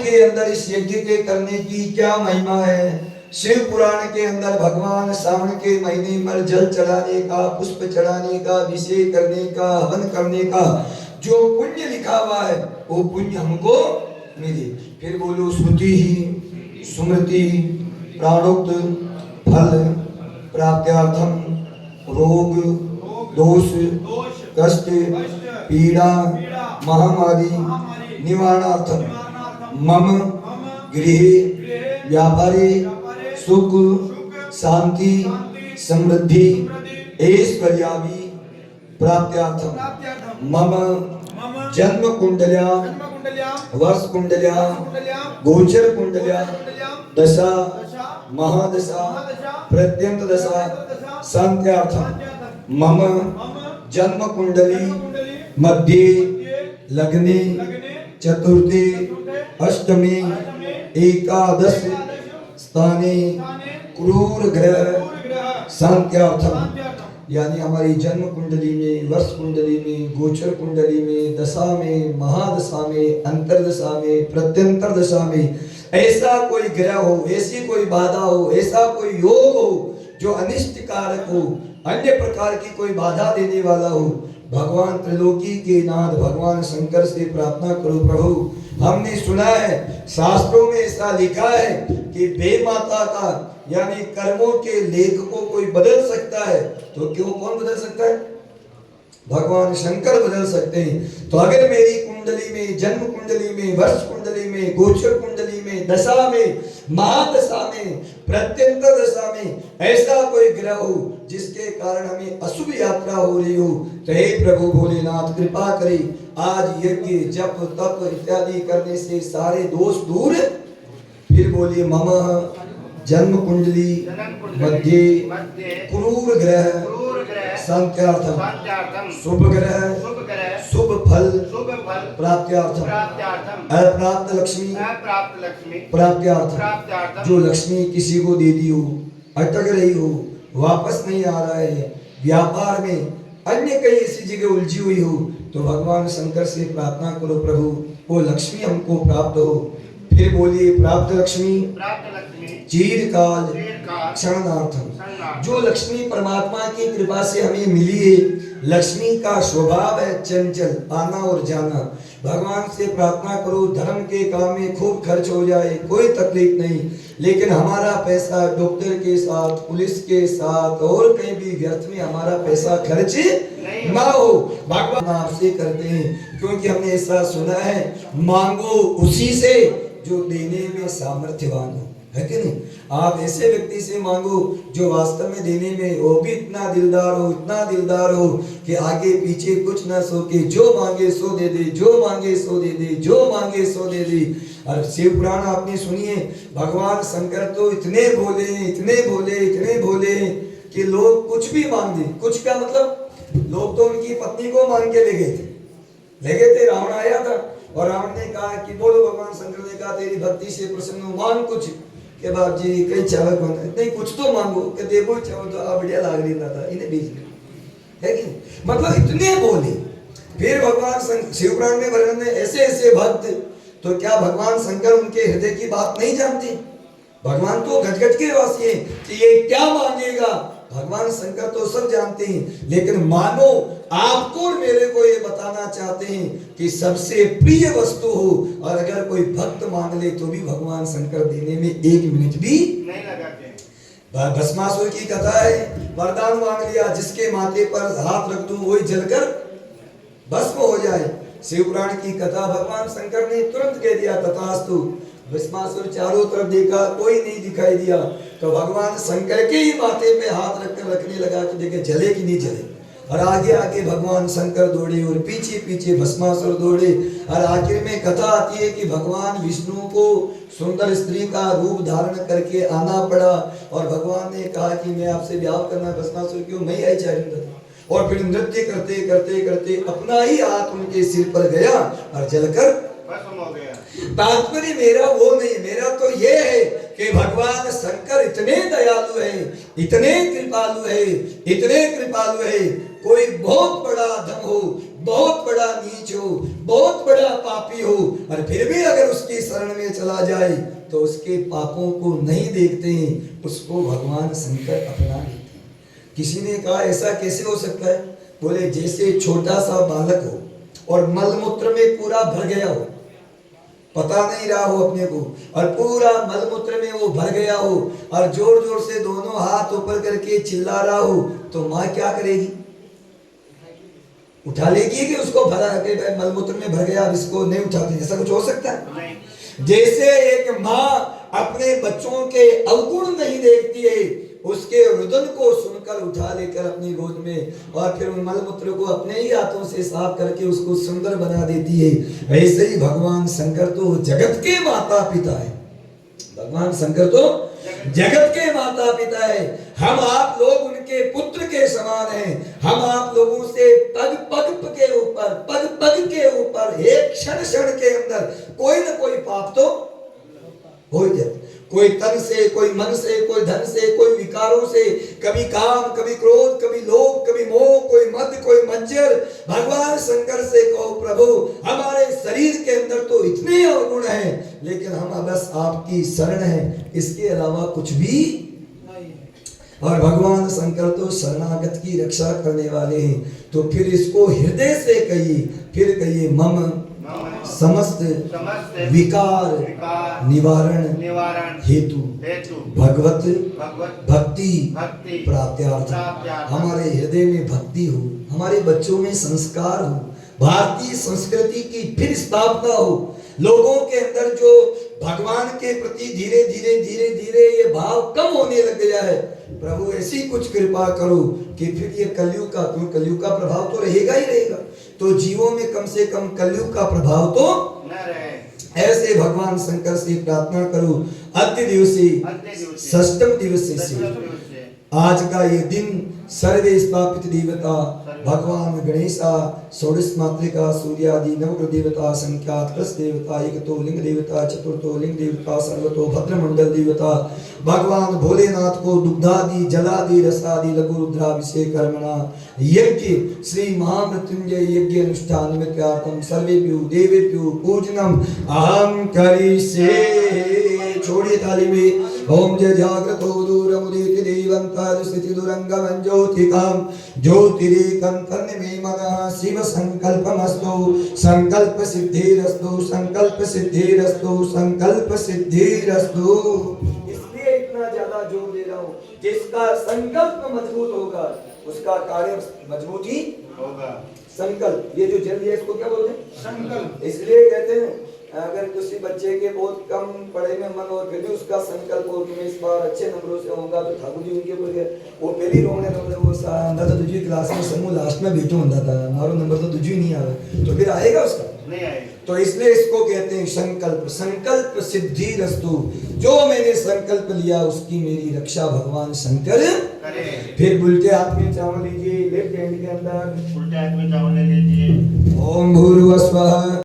के अंदर इस यज्ञ के करने की क्या महिमा है। शिव पुराण के अंदर भगवान श्रावण के महीने में जल चढ़ाने का, पुष्प चढ़ाने का, अभिषेक करने का, हवन करने का जो पुण्य लिखा हुआ है वो पुण्य हमको मिले। फिर बोलो श्रुति ही स्मृति प्राणोक्त फल प्राप्त्यार्थम रोग दोष कष्ट पीड़ा महामारी निवारणार्थम मम गृह व्यापारे सुख शांति समृद्धि ऐश्वर्यादि प्राप्त्यार्थम मम जन्म कुंडल्या वर्ष कुंडल्या गोचर कुंडल्या दशा महादशा प्रत्यंत दशा शांत्यार्थम मम जन्म कुंडली मध्ये लग्ने चतुर्थी अष्टमी एकादश स्थाने क्रूर ग्रह शांत्यार्थम, यानी हमारी जन्म कुंडली में, वर्ष कुंडली में, गोचर कुंडली में, दशा में, महादशा में, अंतरदशा में, प्रत्यंतर दशा में ऐसा कोई ग्रह हो, ऐसी कोई बाधा हो, ऐसा कोई योग हो जो अनिष्ट कारक हो, अन्य प्रकार की कोई बाधा देने वाला हो, भगवान त्रिलोकी के नाथ भगवान शंकर से प्रार्थना करो। प्रभु हमने सुना है शास्त्रों में ऐसा लिखा है कि बे माता का यानी कर्मों के लेख को कोई बदल सकता है, तो क्यों कौन बदल सकता है? भगवान शंकर बदल सकते हैं। तो अगर मेरी कुंडली में, जन्म कुंडली में, वर्ष कुंडली में, गोचर कुंडली में, दशा में, महादशा में, प्रत्यंतर दशा में ऐसा कोई ग्रह हो जिसके कारण हमें अशुभ यात्रा हो रही हो, तो हे प्रभु भोलेनाथ कृपा करे, आज यज्ञ जप तप इत्यादि करने से सारे दोष दूर। फिर बोलिए मम जन्म कुंडली मध्य क्रूर ग्रह शांत्यार्थम शुभ ग्रह शुभ फल प्राप्त्यार्थम अप्राप्त लक्ष्मी प्राप्त्यार्थम, जो लक्ष्मी किसी को दे दी हो, अटक रही हो, वापस नहीं आ रहा है, व्यापार में अन्य कहीं ऐसी जगह उलझी हुई हो, तो भगवान शंकर से प्रार्थना करो प्रभु वो लक्ष्मी हमको प्राप्त हो। फिर बोलिए प्राप्त लक्ष्मी चीरकाल क्षणार्थम, जो लक्ष्मी परमात्मा की कृपा से हमें मिली है। लक्ष्मी का स्वभाव है चंचल, आना और जाना। भगवान से प्रार्थना करो धर्म के काम में खूब खर्च हो जाए, कोई तकलीफ नहीं, लेकिन हमारा पैसा डॉक्टर के साथ, पुलिस के साथ और कहीं भी व्यर्थ में हमारा पैसा खर्च ना हो। भगवान आपसे करते हैं क्योंकि हमने ऐसा सुना है मांगो उसी से जो देने में सामर्थ्यवान हो, है कि नहीं? आप ऐसे व्यक्ति से मांगो जो वास्तव में देने में वो भी इतना दिलदार हो, इतना दिलदार हो कि आगे पीछे कुछ ना सोचे, जो मांगे सो दे दे, जो मांगे सो दे दे, जो मांगे सो दे दे। और शिव पुराण आपने सुनिए, भगवान शंकर तो इतने भोले, इतने भोले, इतने भोले कि लोग कुछ भी मांग दे। कुछ का मतलब लोग तो उनकी पत्नी को मांग के ले गए थे। रावण आया था और रावण ने कहा कि बोलो, भगवान शंकर ने कहा तेरी भक्ति से प्रसन्न हूं, मांग कुछ। के बाप जी कई चावल बना, नहीं कुछ तो मांगो, के देवो चावल तो आप बढ़िया लाग रही था, इन्हें बीच में, है कि मतलब इतने बोले। फिर भगवान शिव पुराण में वर्णन है ऐसे ऐसे भक्त, तो क्या भगवान शंकर उनके हृदय की बात नहीं जानते? भगवान तो गजगज के वासी है कि ये क्या मांगेगा, भगवान शंकर तो सब जानते हैं, लेकिन मानो आपको और मेरे को ये बताना चाहते हैं कि सबसे प्रिय वस्तु हो और अगर कोई भक्त मांग ले तो भी भगवान शंकर देने में एक मिनट भी नहीं लगाते। भस्मासुर की कथा है, वरदान मांग लिया, जिसके माथे पर हाथ रख दूं वही जलकर भस्म हो जाए। शिव पुराण की कथा, भगवान शंकर ने तुरंत कह दिया तथास्तु। भस्मासुर चारों तरफ देखा, कोई नहीं दिखाई दिया, तो भगवान शंकर के ही माथे पे हाथ रखकर रखने लगा कि देखे जले कि नहीं जले। और आगे आगे भगवान शंकर दौड़े और पीछे पीछे भस्मासुर दौड़े। और आखिर में कथा आती है कि भगवान विष्णु को सुंदर स्त्री का रूप धारण करके आना पड़ा और भगवान ने कहा कि मैं आपसे ब्याह करना। भस्मासुर क्यों, मैं आई चाहूंगा। और फिर नृत्य करते करते करते अपना ही हाथ उनके सिर पर गया और जलकर भस्म हो गया। तात्पर्य मेरा वो नहीं, मेरा तो ये है कि भगवान शंकर इतने दयालु है, इतने कृपालु है, इतने कृपालु है। कोई बहुत बड़ा अधम हो, बहुत बड़ा नीच हो, बहुत बड़ा पापी हो, और फिर भी अगर उसकी शरण में चला जाए तो उसके पापों को नहीं देखते हैं, उसको भगवान शंकर अपना लेते हैं। किसी ने कहा ऐसा कैसे हो सकता है? बोले जैसे छोटा सा बालक हो और मलमूत्र में पूरा भर गया हो, पता नहीं रहा हो अपने को, और पूरा मलमूत्र में वो भर गया हो और जोर जोर से दोनों हाथ ऊपर करके चिल्ला रहा हो, तो माँ क्या करेगी? उठा लेगी कि उसको भरा के मलमूत्र में भर गया, अब इसको नहीं उठाते? ऐसा कुछ हो सकता है? जैसे एक माँ अपने बच्चों के अवगुण नहीं देखती है, उसके रुदन को सुनकर उठा लेकर अपनी गोद में और फिर उन मलमूत्र को अपने ही हाथों से साफ करके उसको सुंदर बना देती है, वैसे ही भगवान शंकर तो जगत के माता पिता है। भगवान शंकर तो जगत के माता पिता है। हम आप लोग उनके पुत्र के समान हैं। हम आप लोगों से पग पग के ऊपर, पग पग के ऊपर, एक क्षण क्षण के अंदर कोई न कोई पाप तो हो ही जाता। कोई तन से, कोई मन से, कोई धन से, कोई विकारों से, कभी काम, कभी क्रोध, कभी लोभ, कभी मोह, कोई मद, कोई मंजर। भगवान शंकर से कहो प्रभु हमारे शरीर के अंदर तो इतने अवगुण हैं, लेकिन हम बस आपकी शरण है, इसके अलावा कुछ भी नहीं। और भगवान शंकर तो शरणागत की रक्षा करने वाले हैं। तो फिर इसको हृदय से कहिए, फिर कहिए मम समस्त विकार निवारण हेतु भगवत भक्ति प्राप्त्यार्थ। हमारे हृदय में भक्ति हो, हमारे बच्चों में संस्कार हो, भारतीय संस्कृति की फिर स्थापना हो, लोगों के अंदर जो भगवान के प्रति धीरे धीरे धीरे धीरे ये भाव कम होने लग गया है। प्रभु ऐसी कुछ कृपा करो कि फिर ये कलयुग का, क्यों कलयुग का प्रभाव तो रहेगा ही रहेगा, तो जीवों में कम से कम कलयुग का प्रभाव तो न रहे। ऐसे भगवान शंकर से प्रार्थना करो। अद्य दिवसे षष्ठम दिवसे से आज का ये दिन सर्वे स्थापित देवता भगवान गणेशा, षोडश मातृका, सूर्यादि नवग्रह देवता, संख्यात कृष्ण देवता, एकतो लिंग देवता, चतुर्थो लिंग देवता, सर्वतो भद्रमंडल देवता, भगवान भोलेनाथ को दुग्धादि जलादि रसादि लघु रुद्राभिषेक कर्मणा यज्ञ श्री महामृत्युंजय यज्ञ अनुष्ठान निमित्तार्थम सर्वेभ्यो देवेभ्यो पूजनम अहम करिष्ये। छोड़िए ताली में। ओम जय जागृतो दूरमुदित देवंतर स्थिति दुरंगम ज्योतिकम ज्योतिरेकंतन में मनः शिव संकल्पमस्तु संकल्प सिद्धिरस्तु संकल्प सिद्धिरस्तु संकल्प सिद्धिरस्तु। इसलिए इतना ज्यादा जोर दे रहा हूँ, जिसका संकल्प मजबूत होगा उसका कार्य मजबूत ही होगा। संकल्प, ये जो जल्दी है इसको क्या बोलते हैं? संकल्प। इसलिए कहते हैं अगर किसी बच्चे के बहुत कम पढ़े में मन और फिर भी उसका संकल्प हो कि मैं इस बार अच्छे नंबरों से होऊंगा, तो ठाकुर जी उनके ऊपर गए, वो पहली रोने लगे, वो अंदर तो दूसरी क्लास में समूह लास्ट में बैठो होता था, हमारा नंबर तो दूसरी नहीं आवे, तो फिर आएगा उसका नहीं आएगा। तो इसलिए इसको कहते हैं संकल्प। संकल्प सिद्धि रस्तु, जो मैंने संकल्प लिया उसकी मेरी रक्षा भगवान शंकर करे। फिर उल्टे हाथ में चावल लीजिए, लेफ्ट हैंड के अंदर उल्टे हाथ में चावल ले लीजिए। ओम भूर्भुवः स्वः।